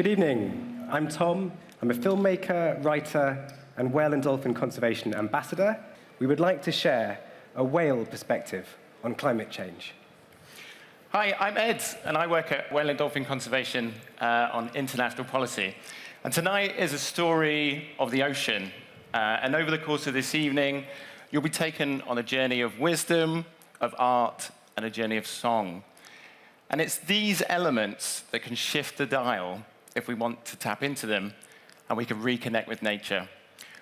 Good evening. I'm Tom. I'm a filmmaker, writer, and whale and dolphin conservation ambassador. We would like to share a whale perspective on climate change. Hi, I'm Ed, and I work at Whale and Dolphin Conservation on international policy. And tonight is a story of the ocean. And over the course of this evening, you'll be taken on a journey of wisdom, of art, and a journey of song. And it's these elements that can shift the dial if we want to tap into them, and we can reconnect with nature.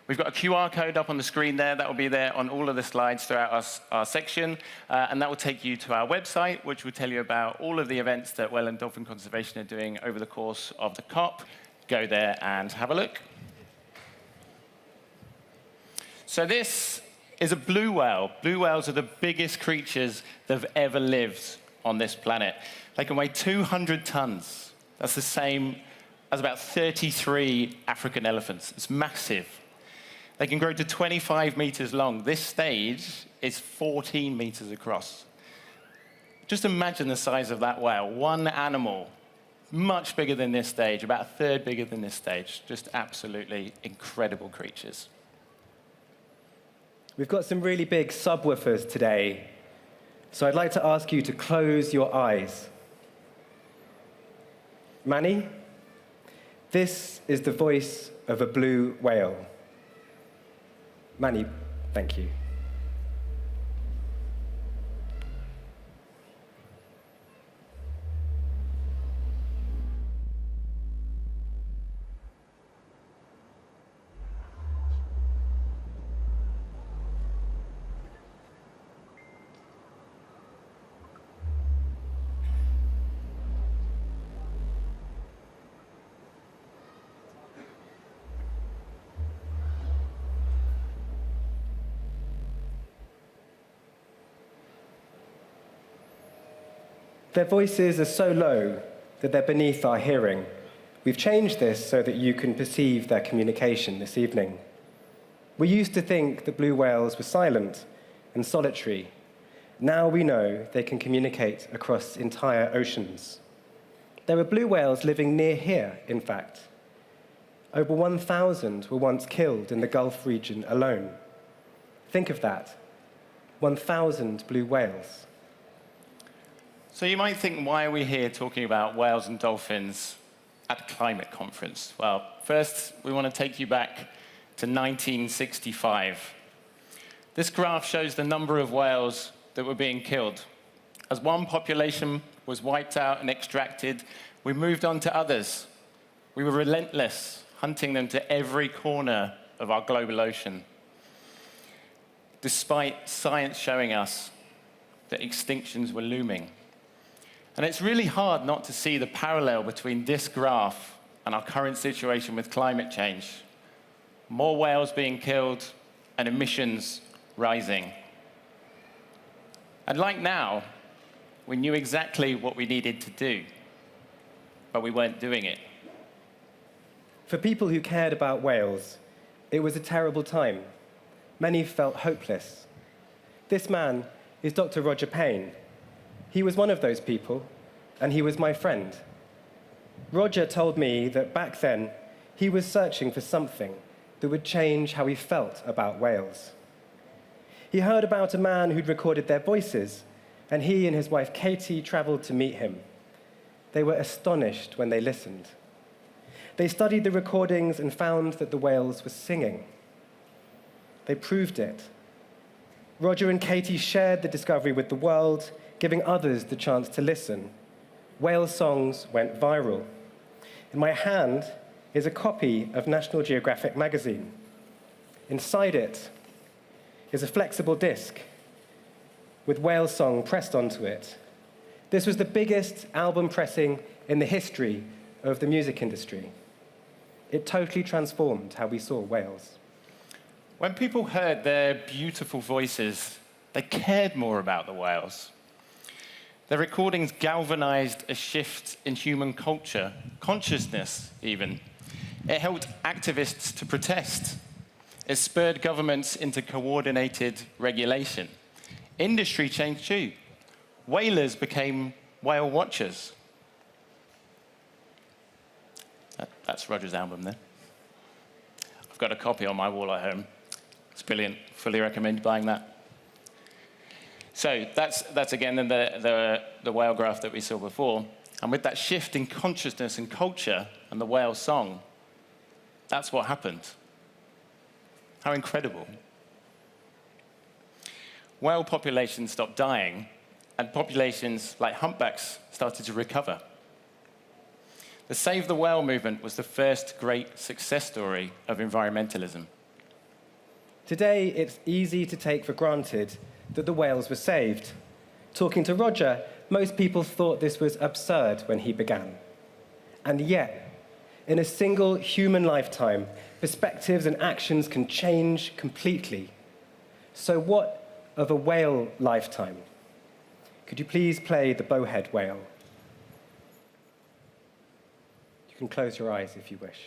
We've got a QR code up on the screen there. That will be there on all of the slides throughout our section. And that will take you to our website, which will tell you about all of the events that Whale and Dolphin Conservation are doing over the course of the COP. Go there and have a look. So this is a blue whale. Blue whales are the biggest creatures that have ever lived on this planet. They can weigh 200 tons. That's the same as about 33 African elephants. It's massive. They can grow to 25 meters long. This stage is 14 meters across. Just imagine the size of that whale. One animal, much bigger than this stage, about a third bigger than this stage. Just absolutely incredible creatures. We've got some really big subwoofers today, so I'd like to ask you to close your eyes. Manny, this is the voice of a blue whale. Manny, thank you. Their voices are so low that they're beneath our hearing. We've changed this so that you can perceive their communication this evening. We used to think that blue whales were silent and solitary. Now we know they can communicate across entire oceans. There were blue whales living near here, in fact. Over 1,000 were once killed in the Gulf region alone. Think of that, 1,000 blue whales. So you might think, why are we here talking about whales and dolphins at a climate conference? Well, first, we want to take you back to 1965. This graph shows the number of whales that were being killed. As one population was wiped out and extracted, we moved on to others. We were relentless, hunting them to every corner of our global ocean, despite science showing us that extinctions were looming. And it's really hard not to see the parallel between this graph and our current situation with climate change. More whales being killed and emissions rising. And like now, we knew exactly what we needed to do, but we weren't doing it. For people who cared about whales, it was a terrible time. Many felt hopeless. This man is Dr. Roger Payne. He was one of those people, and he was my friend. Roger told me that back then, he was searching for something that would change how he felt about whales. He heard about a man who'd recorded their voices, and he and his wife Katie traveled to meet him. They were astonished when they listened. They studied the recordings and found that the whales were singing. They proved it. Roger and Katie shared the discovery with the world, giving others the chance to listen. Whale songs went viral. In my hand is a copy of National Geographic magazine. Inside it is a flexible disc with whale song pressed onto it. This was the biggest album pressing in the history of the music industry. It totally transformed how we saw whales. When people heard their beautiful voices, they cared more about the whales. Their recordings galvanized a shift in human culture, consciousness even. It helped activists to protest. It spurred governments into coordinated regulation. Industry changed too. Whalers became whale watchers. That's Roger's album there. I've got a copy on my wall at home. It's brilliant. Fully recommend buying that. So that's again the whale graph that we saw before. And with that shift in consciousness and culture and the whale song, that's what happened. How incredible. Whale populations stopped dying, and populations like humpbacks started to recover. The Save the Whale movement was the first great success story of environmentalism. Today, it's easy to take for granted that the whales were saved. Talking to Roger, most people thought this was absurd when he began. And yet, in a single human lifetime, perspectives and actions can change completely. So what of a whale lifetime? Could you please play the bowhead whale? You can close your eyes if you wish.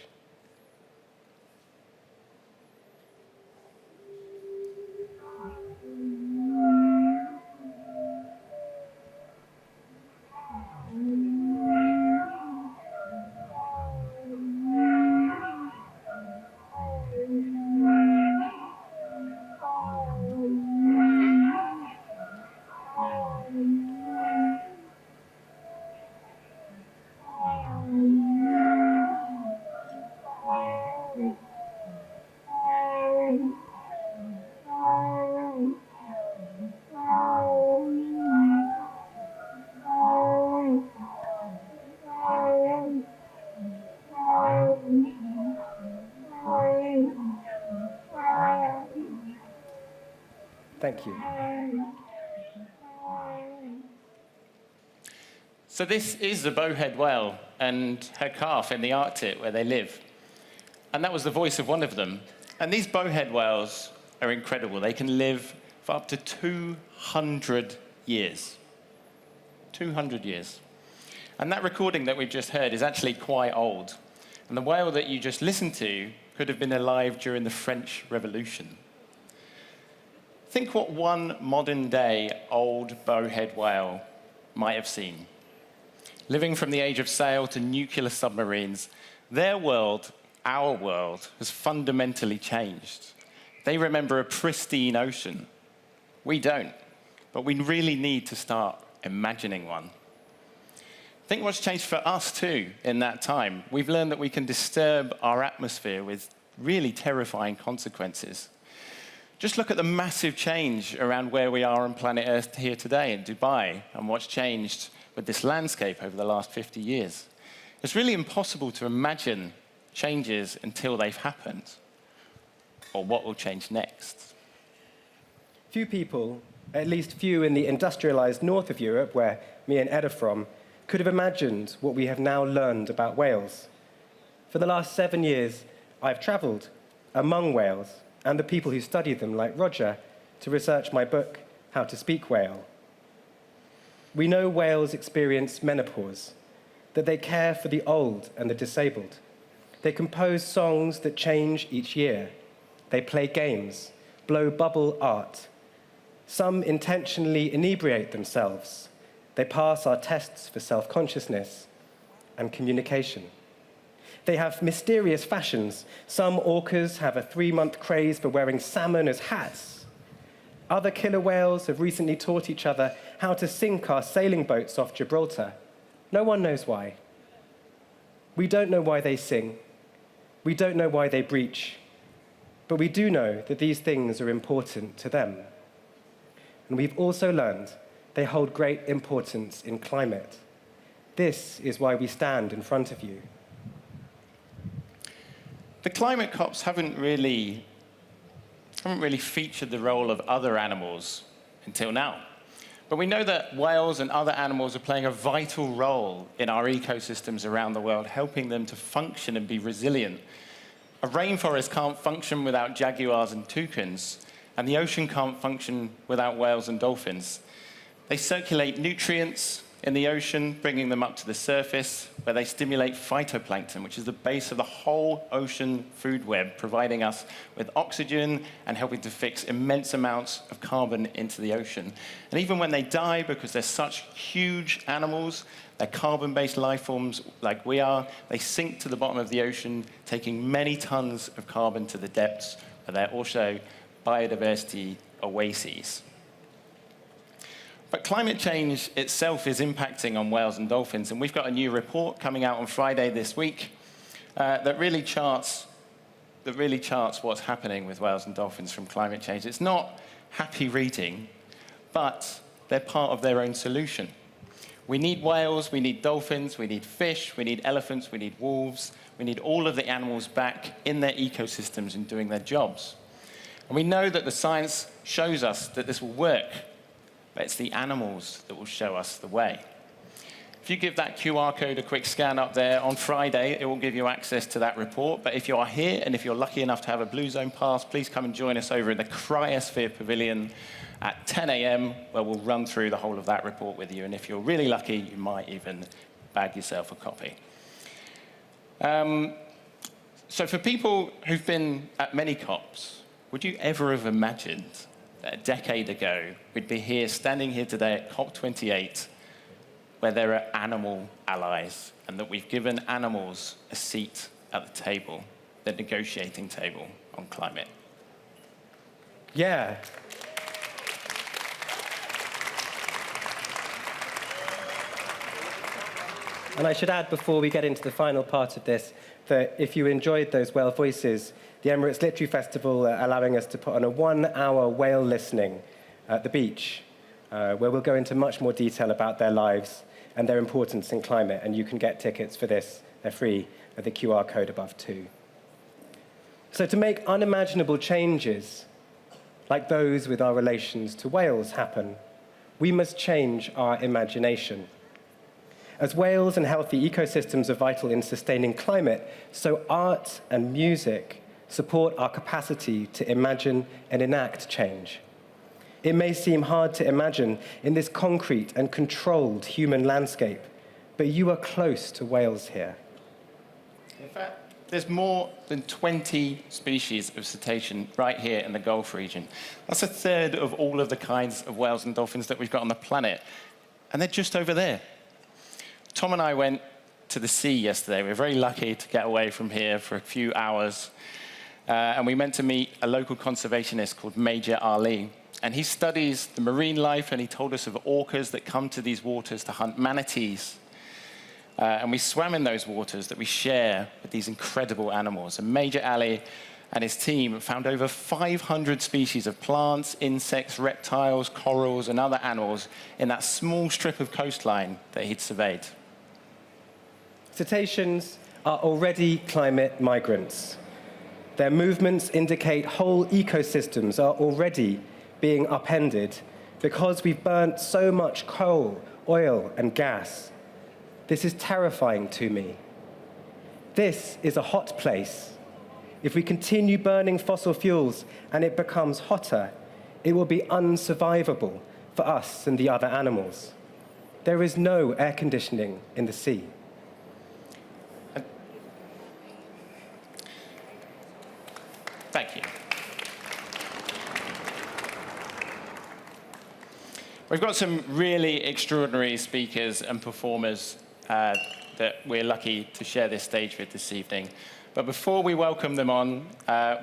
Thank you. So this is the bowhead whale and her calf in the Arctic where they live. And that was the voice of one of them. And these bowhead whales are incredible. They can live for up to 200 years. 200 years. And that recording that we've just heard is actually quite old. And the whale that you just listened to could have been alive during the French Revolution. Think what one modern-day old bowhead whale might have seen. Living from the age of sail to nuclear submarines, their world, our world, has fundamentally changed. They remember a pristine ocean. We don't, but we really need to start imagining one. Think what's changed for us, too, in that time. We've learned that we can disturb our atmosphere with really terrifying consequences. Just look at the massive change around where we are on planet Earth here today in Dubai and what's changed with this landscape over the last 50 years. It's really impossible to imagine changes until they've happened, or what will change next. Few people, at least few in the industrialized north of Europe, where me and Ed are from, could have imagined what we have now learned about whales. For the last 7 years, I've traveled among whales and the people who study them, like Roger, to research my book, How to Speak Whale. We know whales experience menopause, that they care for the old and the disabled. They compose songs that change each year. They play games, blow bubble art. Some intentionally inebriate themselves. They pass our tests for self-consciousness and communication. They have mysterious fashions. Some orcas have a 3-month craze for wearing salmon as hats. Other killer whales have recently taught each other how to sink our sailing boats off Gibraltar. No one knows why. We don't know why they sing. We don't know why they breach. But we do know that these things are important to them. And we've also learned they hold great importance in climate. This is why we stand in front of you. The climate COPs haven't really featured the role of other animals until now. But we know that whales and other animals are playing a vital role in our ecosystems around the world, helping them to function and be resilient. A rainforest can't function without jaguars and toucans, and the ocean can't function without whales and dolphins. They circulate nutrients, in the ocean, bringing them up to the surface, where they stimulate phytoplankton, which is the base of the whole ocean food web, providing us with oxygen and helping to fix immense amounts of carbon into the ocean. And even when they die, because they're such huge animals, they're carbon-based life forms like we are, they sink to the bottom of the ocean, taking many tons of carbon to the depths, but they're also biodiversity oases. But climate change itself is impacting on whales and dolphins, and we've got a new report coming out on Friday this week that really charts what's happening with whales and dolphins from climate change. It's not happy reading, but they're part of their own solution. We need whales, we need dolphins, we need fish, we need elephants, we need wolves, we need all of the animals back in their ecosystems and doing their jobs. And we know that the science shows us that this will work. But it's the animals that will show us the way. If you give that QR code a quick scan up there, on Friday, it will give you access to that report. But if you are here, and if you're lucky enough to have a Blue Zone pass, please come and join us over in the Cryosphere Pavilion at 10 a.m., where we'll run through the whole of that report with you. And if you're really lucky, you might even bag yourself a copy. So for people who've been at many COPs, would you ever have imagined that a decade ago, we'd be here, standing here today at COP28, where there are animal allies, and that we've given animals a seat at the table, the negotiating table on climate? Yeah. And I should add, before we get into the final part of this, that if you enjoyed those whale voices, the Emirates Literary Festival are allowing us to put on a 1-hour whale listening at the beach, where we'll go into much more detail about their lives and their importance in climate, and you can get tickets for this. They're free at the QR code above too. So to make unimaginable changes, like those with our relations to whales, happen, we must change our imagination. As whales and healthy ecosystems are vital in sustaining climate, so art and music support our capacity to imagine and enact change. It may seem hard to imagine in this concrete and controlled human landscape, but you are close to whales here. In fact, there's more than 20 species of cetacean right here in the Gulf region. That's a third of all of the kinds of whales and dolphins that we've got on the planet, and they're just over there. Tom and I went to the sea yesterday. We were very lucky to get away from here for a few hours. And we went to meet a local conservationist called Major Ali. And he studies the marine life, and he told us of orcas that come to these waters to hunt manatees. And we swam in those waters that we share with these incredible animals. And Major Ali and his team found over 500 species of plants, insects, reptiles, corals, and other animals in that small strip of coastline that he'd surveyed. Cetaceans are already climate migrants. Their movements indicate whole ecosystems are already being upended because we've burnt so much coal, oil, and gas. This is terrifying to me. This is a hot place. If we continue burning fossil fuels and it becomes hotter, it will be unsurvivable for us and the other animals. There is no air conditioning in the sea. Thank you. We've got some really extraordinary speakers and performers that we're lucky to share this stage with this evening. But before we welcome them on,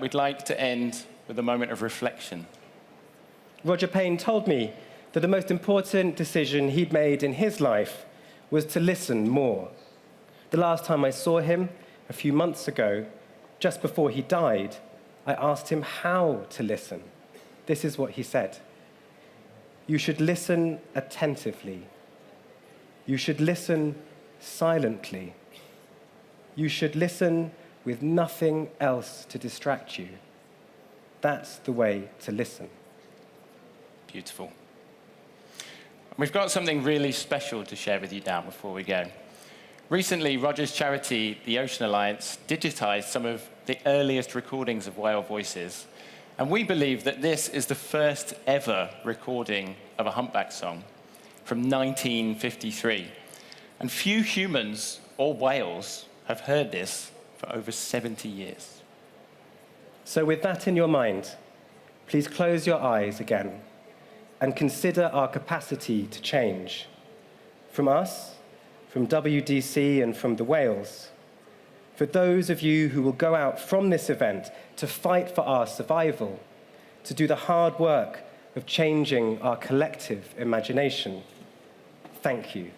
we'd like to end with a moment of reflection. Roger Payne told me that the most important decision he'd made in his life was to listen more. The last time I saw him, a few months ago, just before he died, I asked him how to listen. This is what he said. You should listen attentively. You should listen silently. You should listen with nothing else to distract you. That's the way to listen. Beautiful. We've got something really special to share with you now before we go. Recently, Roger's charity, the Ocean Alliance, digitized some of the earliest recordings of whale voices. And we believe that this is the first ever recording of a humpback song. from 1953. And few humans or whales have heard this for over 70 years. So with that in your mind, please close your eyes again and consider our capacity to change. From us, from WDC and from the whales. For those of you who will go out from this event to fight for our survival, to do the hard work of changing our collective imagination. Thank you.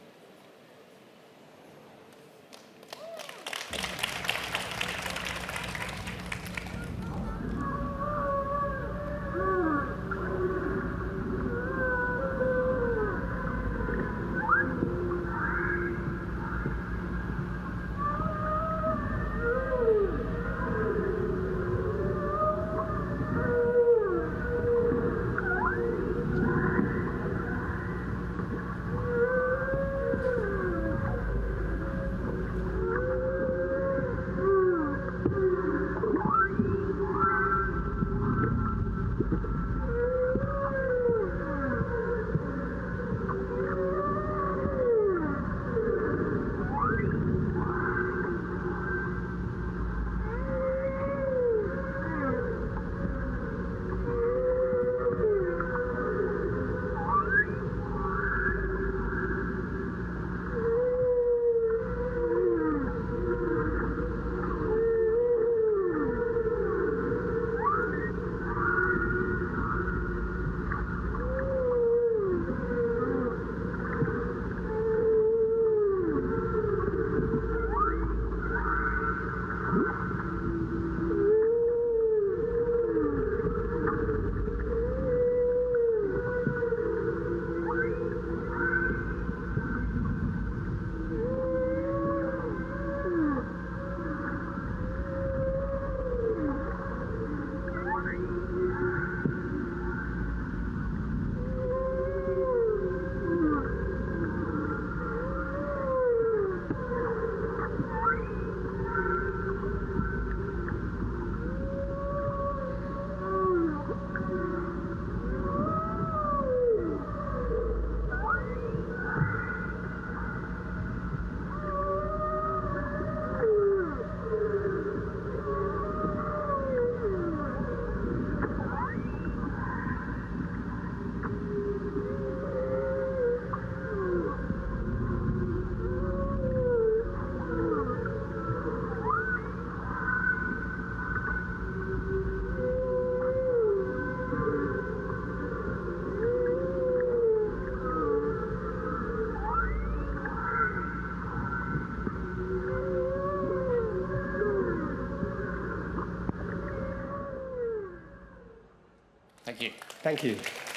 Thank you. Thank you.